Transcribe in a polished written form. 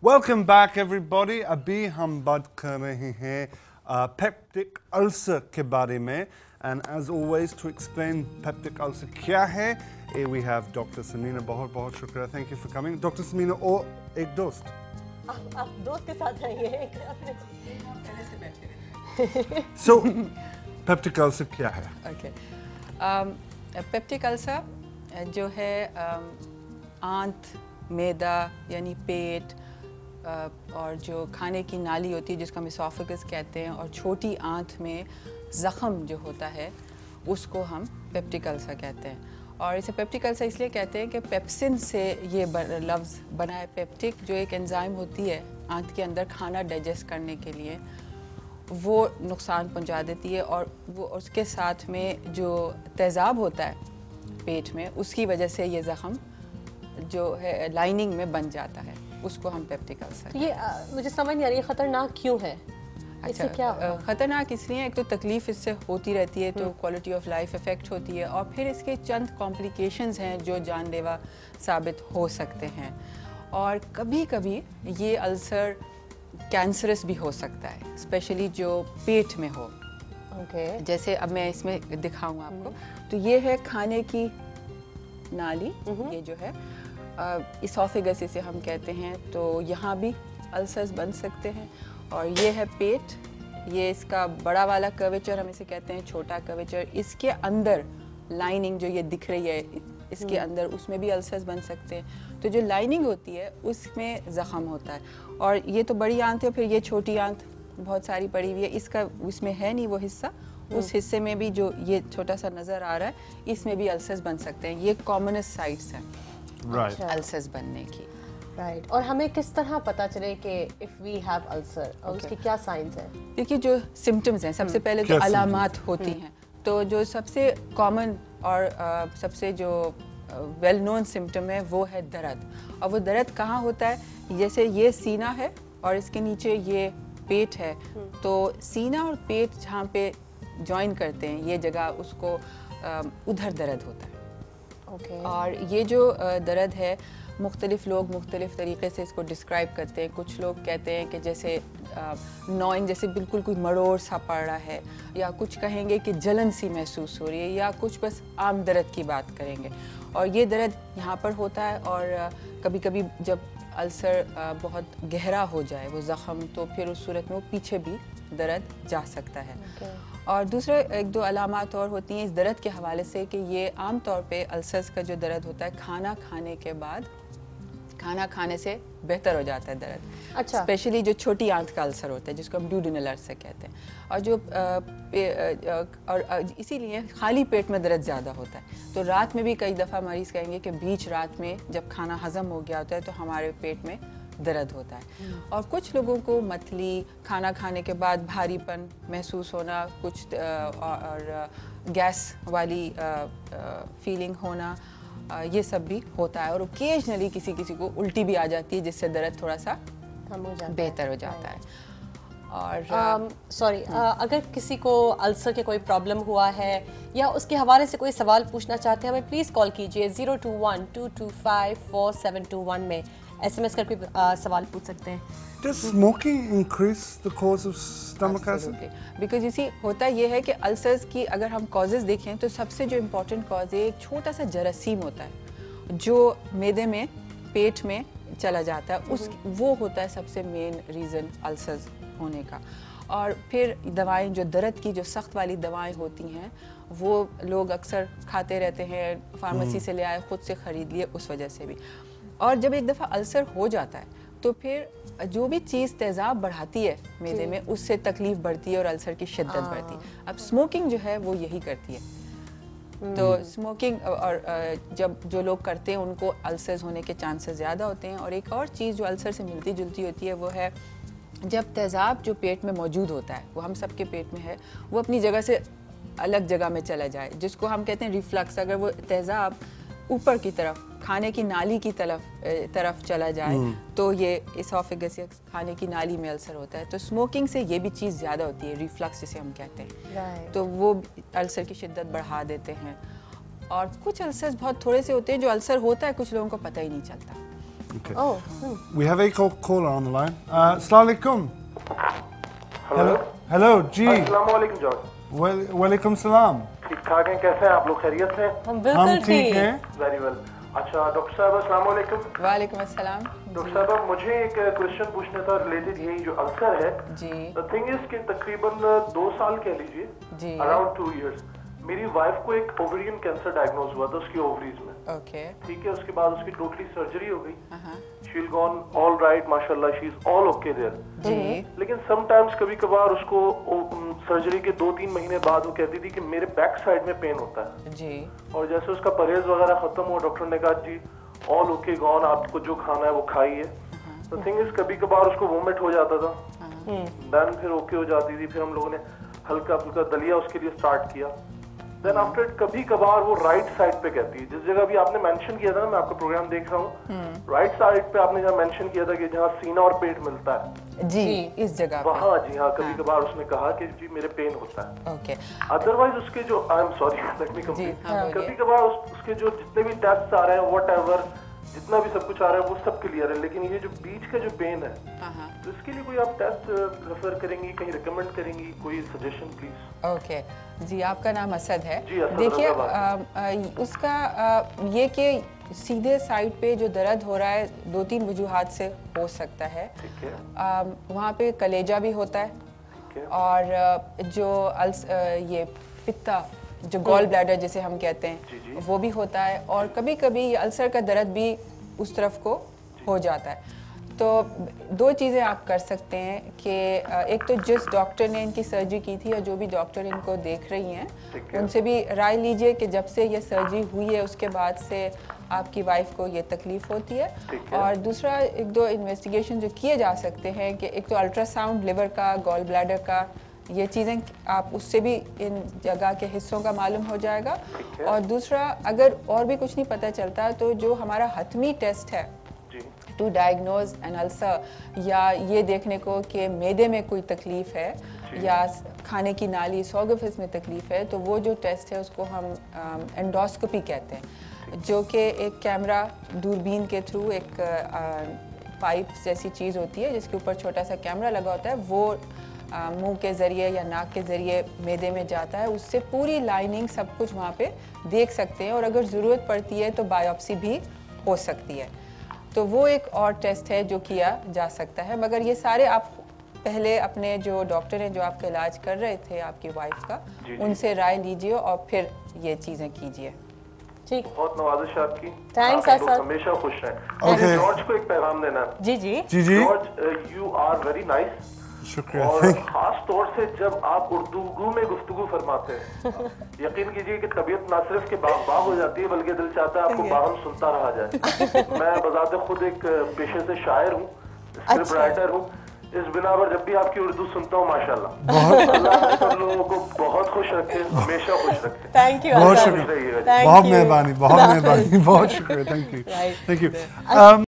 Welcome back everybody. अभी हम बात कर रहे हैं पेप्टिक अल्सर के बारे में and as always to explain peptic ulcer क्या है वी हैव डॉक्टर समीना। बहुत बहुत शुक्रिया, thank you for coming doctor Samina. और एक दोस्त आप दोस्त के साथ आइए। सो पेप्टिक अल्सर क्या है? ओके, पेप्टिक अल्सर जो है आंत, मैदा यानी पेट और जो खाने की नाली होती है जिसको हम इसोफेगस कहते हैं, और छोटी आंत में ज़ख़म जो होता है उसको हम पेप्टिक अल्सर कहते हैं। और इसे पेप्टिक अल्सर इसलिए कहते हैं कि पेप्सिन से ये लफ्ज़ बना है। पेप्टिक जो एक एंजाइम होती है आंत के अंदर खाना डाइजेस्ट करने के लिए, वो नुकसान पहुंचा देती है, और वो उसके साथ में जो तेज़ाब होता है पेट में, उसकी वजह से ये ज़ख़म जो है लाइनिंग में बन जाता है, उसको हम पेप्टिक अल्सर। तो ये मुझे समझ नहीं आ रही है, खतरनाक क्यों है? अच्छा, क्या ख़तरनाक इसलिए एक तो तकलीफ़ इससे होती रहती है, तो क्वालिटी ऑफ लाइफ इफ़ेक्ट होती है, और फिर इसके चंद कॉम्प्लिकेशंस हैं जो जानलेवा साबित हो सकते हैं। और कभी कभी ये अल्सर कैंसरस भी हो सकता है, स्पेशली जो पेट में हो। जैसे अब मैं इसमें दिखाऊँ आपको, तो ये है खाने की नाली, ये जो है इसोफेगस इसे हम कहते हैं, तो यहाँ भी अल्सर्स बन सकते हैं। और ये है पेट, ये इसका बड़ा वाला कर्वेचर हम इसे कहते हैं, छोटा कर्वेचर। इसके अंदर लाइनिंग जो ये दिख रही है इसके अंदर, उसमें भी अल्सर्स बन सकते हैं। तो जो लाइनिंग होती है उसमें ज़ख़म होता है। और ये तो बड़ी आंत है, फिर ये छोटी आंत बहुत सारी पड़ी हुई है, इसका इसमें है नहीं वो हिस्सा, उस हिस्से में भी जो ये छोटा सा नज़र आ रहा है, इसमें भी अल्सर्स बन सकते हैं। ये कॉमनेस्ट साइट्स हैं अल्सर्स बनने की। राइट। और हमें किस तरह पता चले कि इफ वी हैव अल्सर, और उसके क्या साइंस हैं? देखिए, जो सिम्टम्स हैं, सबसे पहले तो अलामात होती हैं। तो जो सबसे कॉमन और सबसे जो वेल नोन सिम्टम है वो है दर्द। और वो दर्द कहाँ होता है? जैसे ये सीना है और इसके नीचे ये पेट है, तो सीना और पेट जहाँ पे जॉइन करते हैं, ये जगह, उसको उधर दर्द होता है। और ये जो दर्द है, मुख्तलिफ लोग मुख्तलिफ तरीके से इसको डिस्क्राइब करते हैं। कुछ लोग कहते हैं कि जैसे नॉइंग, जैसे बिल्कुल कोई मरोड़ सा पड़ रहा है, या कुछ कहेंगे कि जलन सी महसूस हो रही है, या कुछ बस आम दर्द की बात करेंगे। और ये दर्द यहाँ पर होता है, और कभी कभी जब अल्सर बहुत गहरा हो जाए वो ज़ख़म, तो फिर उस सूरत में वो पीछे भी दर्द जा सकता है। और दूसरे एक दो अलामात और होती हैं इस दर्द के हवाले से, कि ये आम तौर पे अल्सर्स का जो दर्द होता है, खाना खाने के बाद, खाना खाने से बेहतर हो जाता है दर्द। अच्छा। स्पेशली जो छोटी आंत का अल्सर होता है, जिसको हम ड्यूडेनल अल्सर कहते हैं। और जो और इसीलिए खाली पेट में दर्द ज़्यादा होता है। तो रात में भी कई दफ़ा मरीज़ कहेंगे कि बीच रात में जब खाना हज़म हो गया होता है, तो हमारे पेट में दर्द होता है। और कुछ लोगों को मतली, खाना खाने के बाद भारीपन महसूस होना, कुछ और गैस वाली फीलिंग होना, ये सब भी होता है। और ओकेजनली किसी किसी को उल्टी भी आ जाती है, जिससे दर्द थोड़ा सा बेहतर हो जाता है। और सॉरी, अगर किसी को अल्सर के कोई प्रॉब्लम हुआ है या उसके हवाले से कोई सवाल पूछना चाहते हैं, हमें प्लीज़ कॉल कीजिए 021-225-4721 में। SMS करके सवाल पूछ सकते हैं। Does smoking increase the cause of stomach acid? Because इसी होता ये है कि अल्सर्स की अगर हम कॉजेज देखें, तो सबसे जो इम्पोर्टेंट कॉज है, एक छोटा सा जरासीम होता है जो मैदे में, पेट में चला जाता है, उस वो होता है सबसे मेन रीज़न अल्सर्स होने का। और फिर दवाएं, जो दर्द की जो सख्त वाली दवाएं होती हैं, वो लोग अक्सर खाते रहते हैं, फार्मेसी से ले आए, खुद से ख़रीद लिए, उस वजह से भी। और जब एक दफ़ा अल्सर हो जाता है, तो फिर जो भी चीज़ तेज़ाब बढ़ाती है मैदे में, उससे तकलीफ़ बढ़ती है और अल्सर की शिद्दत बढ़ती है। अब स्मोकिंग जो है वो यही करती है। तो स्मोकिंग और जब जो लोग करते हैं उनको अल्सर्स होने के चांसेस ज़्यादा होते हैं। और एक और चीज़ जो अल्सर से मिलती जुलती होती है, वो है जब तेज़ाब जो पेट में मौजूद होता है, वो हम सबके पेट में है, वो अपनी जगह से अलग जगह में चला जाए, जिसको हम कहते हैं रिफ्लक्स। अगर वो तेज़ाब ऊपर की तरफ, खाने की नाली की तरफ चला जाए, तो ये इसोफेगस या खाने की नाली में अल्सर होता है। तो स्मोकिंग से ये भी चीज़ ज़्यादा होती है, रिफ्लक्स जिसे हम कहते हैं। तो वो अल्सर की शिद्दत बढ़ा देते हैं। और कुछ अल्सर्स बहुत थोड़े से होते हैं, जो अल्सर होता है कुछ लोगों को पता ही नहीं चलता। Okay. Oh, We have a caller on the line. Assalamu alaikum. Hello Hello, जी. अस्सलाम वालेकुम जॉर्ज। वालेकुम सलाम. ठीक ठाक हैं, कैसे हैं आप लोग, खैरियत से? हम हम बिल्कुल ठीक ठीक हैं. Very well. अच्छा डॉक्टर साहब अस्सलाम वालेकुम। वालेकुम अस्सलाम। डॉक्टर साहब मुझे एक क्वेश्चन पूछना था रिलेटेड यही जो अल्सर है। जी द थिंग इज कि तकरीबन 2 साल कह लीजिए, जी अराउंड 2 इयर्स, मेरी वाइफ को एक ओवेरियन कैंसर डायग्नोज हुआ था उसकी ओवरीज में। ओके ठीक है, उसके बाद उसकी टोटली सर्जरी हो गई। हाँ she will gone all right, माशाल्लाह, she is all okay there. जी लेकिन समटाइम्स कभी कभार उसको सर्जरी के 2-3 महीने बाद वो कहती थी कि मेरे बैक साइड में पेन होता है। जी और जैसे उसका परहेज वगैरह खत्म हुआ, डॉक्टर ने कहा जी ऑल ओके गॉन, आपको जो खाना है वो खाइए। तो थिंग इज कभी कभार उसको वोमिट हो जाता था, देन फिर ओके हो जाती थी। फिर हम लोगों ने हल्का फुल्का दलिया उसके लिए स्टार्ट किया। देन आफ्टर कभी कभार वो राइट साइड पे कहती है, जिस जगह भी आपने मेंशन किया था ना, मैं आपका प्रोग्राम देख रहा हूँ, राइट साइड पे आपने जहाँ मेंशन किया था कि जहाँ सीना और पेट मिलता है, जी इस जगह पे वहाँ जी हाँ, कभी कभार उसने कहा कि जी मेरे पेन होता है। ओके अदरवाइज उसके जो, I am sorry let me जी कंप्लीट, हाँ बोलिए। कभी कभार उसके जो जितने भी टेस्ट आ रहे हैं, व्हाटएवर, जितना भी सब कुछ आ रहा है वो सब क्लियर है, लेकिन ये जो बीच का जो पेन है, हाँ तो इसके लिए कोई आप टेस्ट रेफर करेंगी, कहीं रिकमेंड करेंगी, कोई सजेशन प्लीज? ओके जी, आपका नाम असद है। जी, असद देखिए रज़ा उसका ये कि सीधे साइड पे जो दर्द हो रहा है 2-3 वजूहात से हो सकता है। ठीक है, वहाँ पे कलेजा भी होता है ठीक है, और जो ये पित्ता, जो गॉल ब्लैडर जिसे हम कहते जी, जी। हैं, वो भी होता है। और कभी कभी ये अल्सर का दर्द भी उस तरफ को हो जाता है। तो 2 चीज़ें आप कर सकते हैं कि एक तो जिस डॉक्टर ने इनकी सर्जरी की थी या जो भी डॉक्टर इनको देख रही हैं, ठीक है। उनसे भी राय लीजिए कि जब से ये सर्जरी हुई है उसके बाद से आपकी वाइफ को ये तकलीफ होती है। ठीक है। और दूसरा 1-2 इन्वेस्टिगेशन जो किए जा सकते हैं कि एक तो अल्ट्रासाउंड लिवर का, गॉल ब्लैडर का, ये चीज़ें आप उससे भी इन जगह के हिस्सों का मालूम हो जाएगा। ठीक है। और दूसरा, अगर और भी कुछ नहीं पता चलता तो जो हमारा हतमी टेस्ट है जी, टू डायग्नोज एन अल्सर, या ये देखने को कि मैदे में कोई तकलीफ है या खाने की नाली एसोफेगस में तकलीफ है, तो वो जो टेस्ट है उसको हम एंडोस्कोपी कहते हैं, जो कि एक कैमरा दूरबीन के थ्रू एक पाइप जैसी चीज़ होती है जिसके ऊपर छोटा सा कैमरा लगा होता है, वो मुंह के ज़रिए या नाक के ज़रिए मैदे में जाता है। उससे पूरी लाइनिंग सब कुछ वहाँ पे देख सकते हैं, और अगर ज़रूरत पड़ती है तो बायोप्सी भी हो सकती है। तो वो एक और टेस्ट है जो किया जा सकता है। मगर ये सारे आप पहले अपने जो डॉक्टर हैं जो आपका इलाज कर रहे थे आपकी वाइफ का, जी। उनसे राय लीजिए और फिर ये चीज़ें कीजिए। ठीक। बहुत नवाजिश आपकी। Thanks, आप लोग असद। हमेशा खुश रहें। Okay. मुझे जॉर्ज को एक पैगाम देना है। जी जी जी जी. George, you are very nice, शुक्रिया. और Thank you. खास तौर से जब आप उर्दू में गुफ्तगू फरमाते हैं, यकीन कीजिए कि तबीयत ना सिर्फ के बाग बाग हो जाती है, बल्कि दिल चाहता है आपको बाहम सुनता रहा जाए। मैं बजाते खुद एक पेशे से शायर हूँ, स्क्रिप्ट राइटर हूँ। इस बिना पर जब भी आपकी उर्दू सुनता हूँ, माशाल्लाह, अल्लाह सब लोगों को बहुत खुश रखे, हमेशा खुश रखे। थैंक यू बहुत असद। शुक्रिया. Thank बहुत you. मेहरबानी, बहुत मेहरबानी, बहुत शुक्रिया. Thank you. Right. Thank you.